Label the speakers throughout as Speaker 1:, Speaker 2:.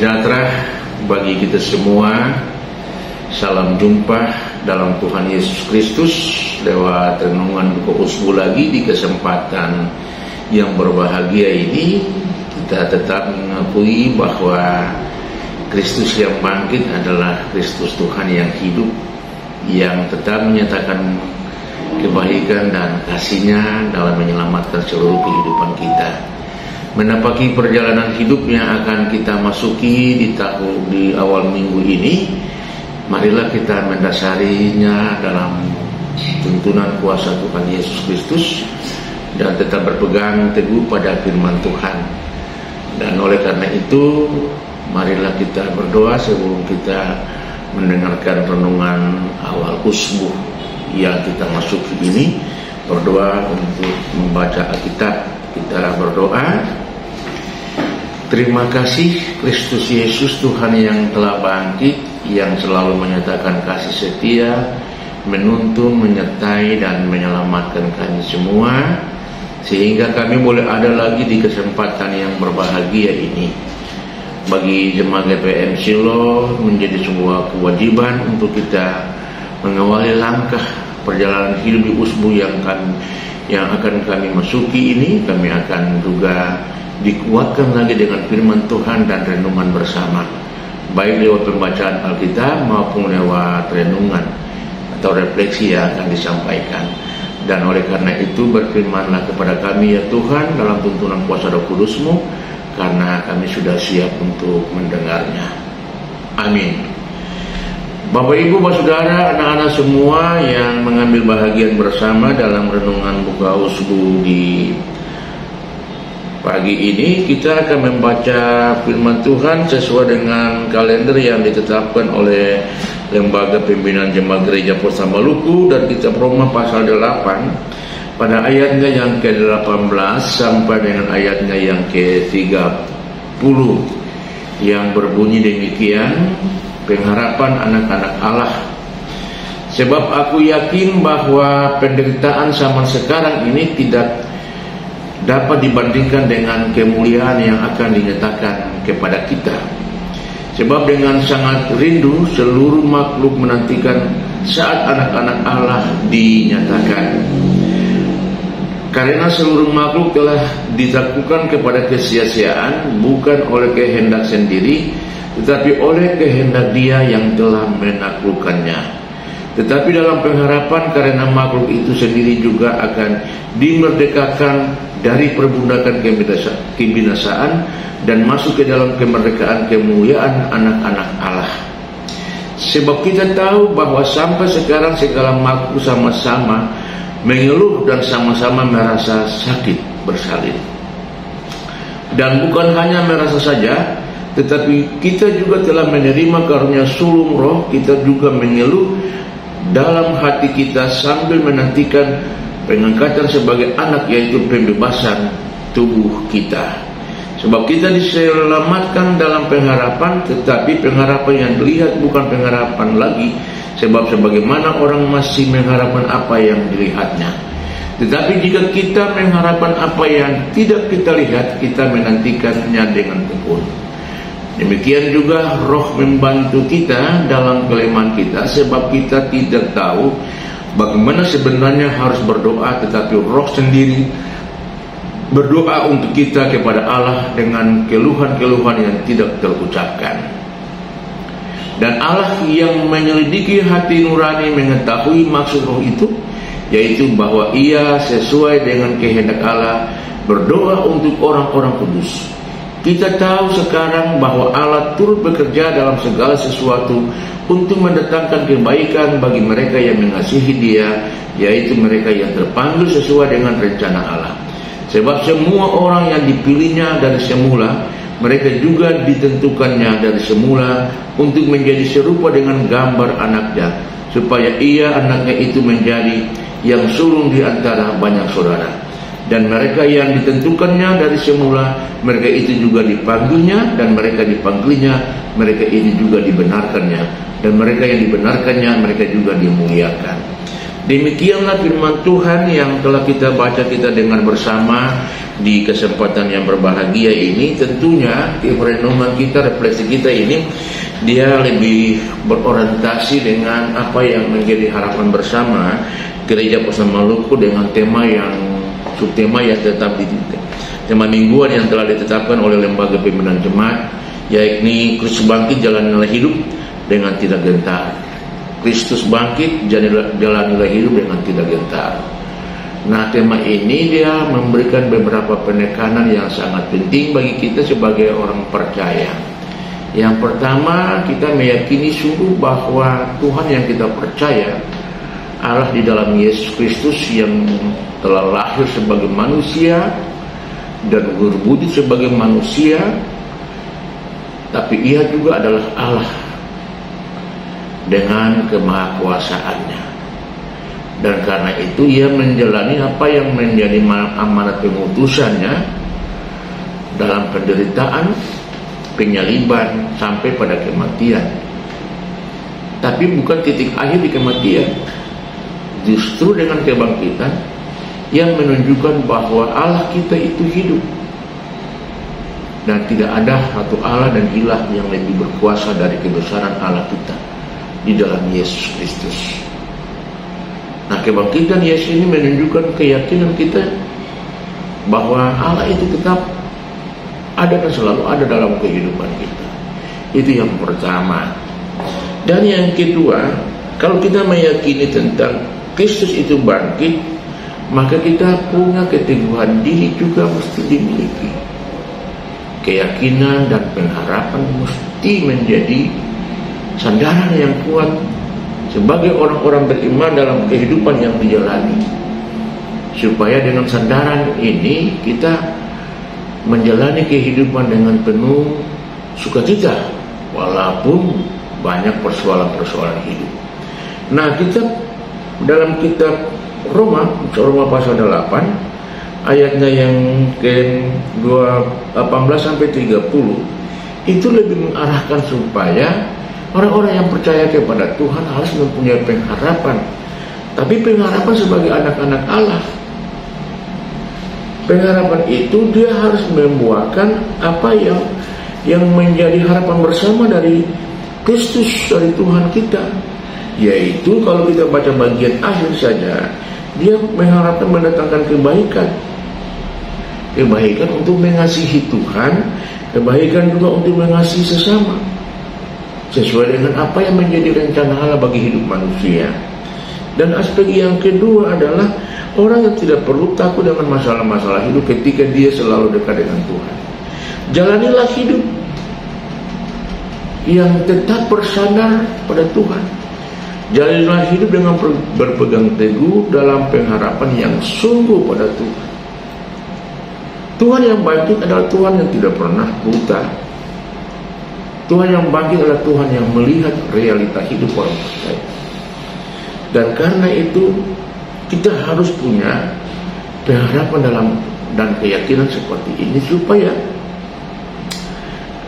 Speaker 1: sejahtera bagi kita semua. Salam jumpa dalam Tuhan Yesus Kristus lewat renungan buku usbu lagi. Di kesempatan yang berbahagia ini kita tetap mengakui bahwa Kristus yang bangkit adalah Kristus Tuhan yang hidup, yang tetap menyatakan kebaikan dan kasih-Nya dalam menyelamatkan seluruh kehidupan kita. Menapaki perjalanan hidup yang akan kita masuki di awal minggu ini, marilah kita mendasarinya dalam tuntunan kuasa Tuhan Yesus Kristus dan tetap berpegang teguh pada firman Tuhan. Dan oleh karena itu, marilah kita berdoa sebelum kita mendengarkan renungan awal usbu yang kita masuki ini. Berdoa untuk membaca Alkitab. Kita berdoa. Terima kasih Kristus Yesus, Tuhan yang telah bangkit, yang selalu menyatakan kasih setia, menuntun, menyertai dan menyelamatkan kami semua, sehingga kami boleh ada lagi di kesempatan yang berbahagia ini. Bagi jemaat GPM Silo menjadi sebuah kewajiban untuk kita mengawali langkah perjalanan hidup di usbu yang akan kami masuki ini. Kami akan juga dikuatkan lagi dengan firman Tuhan dan renungan bersama, baik lewat pembacaan Alkitab maupun lewat renungan atau refleksi yang akan disampaikan. Dan oleh karena itu, berfirmanlah kepada kami ya Tuhan dalam tuntunan kuasa Roh Kudus-Mu, karena kami sudah siap untuk mendengarnya. Amin. Bapak, Ibu, Bapak, Saudara, anak-anak semua yang mengambil bahagian bersama dalam renungan buka usbu di pagi ini, kita akan membaca firman Tuhan sesuai dengan kalender yang ditetapkan oleh Lembaga Pembinaan Jemaat Gereja Pusat Maluku, dan Kitab Roma pasal 8 pada ayatnya yang ke-18 sampai dengan ayatnya yang ke-30, yang berbunyi demikian: pengharapan anak-anak Allah. Sebab aku yakin bahwa penderitaan zaman sekarang ini tidak dapat dibandingkan dengan kemuliaan yang akan dinyatakan kepada kita. Sebab dengan sangat rindu seluruh makhluk menantikan saat anak-anak Allah dinyatakan. Karena seluruh makhluk telah ditaklukkan kepada kesia-siaan, bukan oleh kehendak sendiri, tetapi oleh kehendak Dia yang telah menaklukkannya. Tetapi dalam pengharapan, karena makhluk itu sendiri juga akan dimerdekakan dari perbudakan kebinasaan dan masuk ke dalam kemerdekaan kemuliaan anak-anak Allah. Sebab kita tahu bahwa sampai sekarang segala makhluk sama-sama mengeluh dan sama-sama merasa sakit bersalin. Dan bukan hanya merasa saja, tetapi kita juga telah menerima karunia sulung roh. Kita juga mengeluh dalam hati kita sambil menantikan pengangkatan sebagai anak, yaitu pembebasan tubuh kita. Sebab kita diselamatkan dalam pengharapan, tetapi pengharapan yang dilihat bukan pengharapan lagi. Sebab sebagaimana orang masih mengharapkan apa yang dilihatnya. Tetapi jika kita mengharapkan apa yang tidak kita lihat, kita menantikannya dengan tekun. Demikian juga Roh membantu kita dalam kelemahan kita, sebab kita tidak tahu bagaimana sebenarnya harus berdoa, tetapi Roh sendiri berdoa untuk kita kepada Allah dengan keluhan-keluhan yang tidak terucapkan. Dan Allah yang menyelidiki hati nurani mengetahui maksud Roh itu, yaitu bahwa Ia sesuai dengan kehendak Allah berdoa untuk orang-orang kudus. Kita tahu sekarang bahwa Allah turut bekerja dalam segala sesuatu untuk mendatangkan kebaikan bagi mereka yang mengasihi Dia, yaitu mereka yang terpanggil sesuai dengan rencana Allah. Sebab semua orang yang dipilihnya dari semula, mereka juga ditentukannya dari semula untuk menjadi serupa dengan gambar anaknya, supaya Ia anaknya itu menjadi yang sulung di antara banyak saudara. Dan mereka yang ditentukannya dari semula, mereka itu juga dipanggilnya, dan mereka dipanggilnya, mereka ini juga dibenarkannya, dan mereka yang dibenarkannya, mereka juga dimuliakan. Demikianlah firman Tuhan yang telah kita baca, kita dengar bersama. di kesempatan yang berbahagia ini, tentunya renungan kita, refleksi kita ini, dia lebih berorientasi dengan apa yang menjadi harapan bersama Gereja Persatuan Maluku dengan subtema yang tetap tema mingguan yang telah ditetapkan oleh Lembaga Pimpinan Jemaat, yakni Kristus bangkit, jalanilah hidup dengan tidak gentar. Kristus bangkit, jalanilah hidup dengan tidak gentar. Nah, tema ini dia memberikan beberapa penekanan yang sangat penting bagi kita sebagai orang percaya. Yang pertama, kita meyakini sungguh bahwa Tuhan yang kita percaya, Allah di dalam Yesus Kristus yang telah lahir sebagai manusia dan berwujud sebagai manusia, tapi Ia juga adalah Allah dengan kemahakuasaannya. Dan karena itu Ia menjalani apa yang menjadi amanat pengutusannya dalam penderitaan, penyaliban sampai pada kematian. Tapi bukan titik akhir di kematian. Justru dengan kebangkitan yang menunjukkan bahwa Allah kita itu hidup. Dan tidak ada satu Allah dan ilah yang lebih berkuasa dari kebesaran Allah kita di dalam Yesus Kristus. Nah, kebangkitan Yesus ini menunjukkan keyakinan kita bahwa Allah itu tetap ada dan selalu ada dalam kehidupan kita. Itu yang pertama. Dan yang kedua, kalau kita meyakini tentang Kristus itu bangkit, maka kita punya keteguhan diri juga mesti dimiliki. Keyakinan dan pengharapan mesti menjadi sandaran yang kuat sebagai orang-orang beriman dalam kehidupan yang dijalani, supaya dengan sandaran ini kita menjalani kehidupan dengan penuh sukacita walaupun banyak persoalan-persoalan hidup. Nah, kita dalam kitab Roma pasal 8 ayatnya yang ke-18 sampai 30 itu lebih mengarahkan supaya orang-orang yang percaya kepada Tuhan harus mempunyai pengharapan. Tapi pengharapan sebagai anak-anak Allah, pengharapan itu dia harus membuahkan apa yang menjadi harapan bersama dari Kristus, dari Tuhan kita. Yaitu kalau kita baca bagian akhir saja, dia mengharapkan mendatangkan kebaikan. Kebaikan untuk mengasihi Tuhan, kebaikan juga untuk mengasihi sesama, sesuai dengan apa yang menjadi rencana Allah bagi hidup manusia. Dan aspek yang kedua adalah orang yang tidak perlu takut dengan masalah-masalah hidup ketika dia selalu dekat dengan Tuhan. Jalanilah hidup yang tetap bersandar pada Tuhan. Jalanilah hidup dengan berpegang teguh dalam pengharapan yang sungguh pada Tuhan. Tuhan yang bangkit adalah Tuhan yang tidak pernah buta. Tuhan yang bangkit adalah Tuhan yang melihat realita hidup orang percaya. Dan karena itu kita harus punya pengharapan dan keyakinan seperti ini, supaya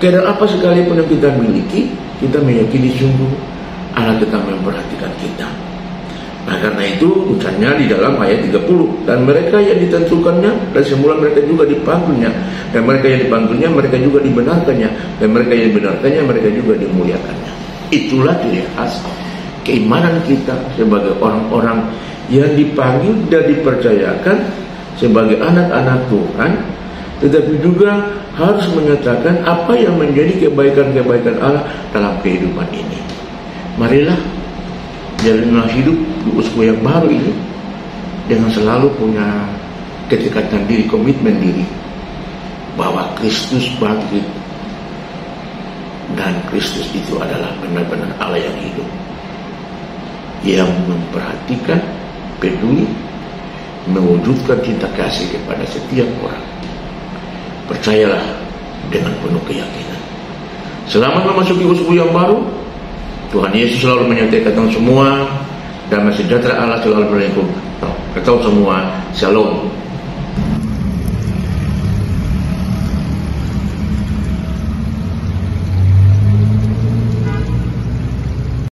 Speaker 1: keadaan apa sekalipun yang kita miliki, kita meyakini sungguh Allah tetap memperhatikan kita. Nah, karena itu misalnya di dalam ayat 30, dan mereka yang ditentukannya dan semula mereka juga dipanggilnya, dan mereka yang dipanggilnya mereka juga dibenarkannya, dan mereka yang dibenarkannya mereka juga dimuliakannya. Itulah ciri khas keimanan kita sebagai orang-orang yang dipanggil dan dipercayakan sebagai anak-anak Tuhan, tetapi juga harus menyatakan apa yang menjadi kebaikan-kebaikan Allah dalam kehidupan ini. Marilah jalanilah hidup di usia yang baru ini dengan selalu punya ketekatan diri, komitmen diri bahwa Kristus bangkit dan Kristus itu adalah benar-benar Allah yang hidup, yang memperhatikan, peduli, mewujudkan cinta kasih kepada setiap orang. Percayalah dengan penuh keyakinan. Selamat memasuki usia yang baru. Tuhan Yesus selalu menyertai kita semua. Damai sejahtera Allah selalu melingkupi kita semua. Shalom.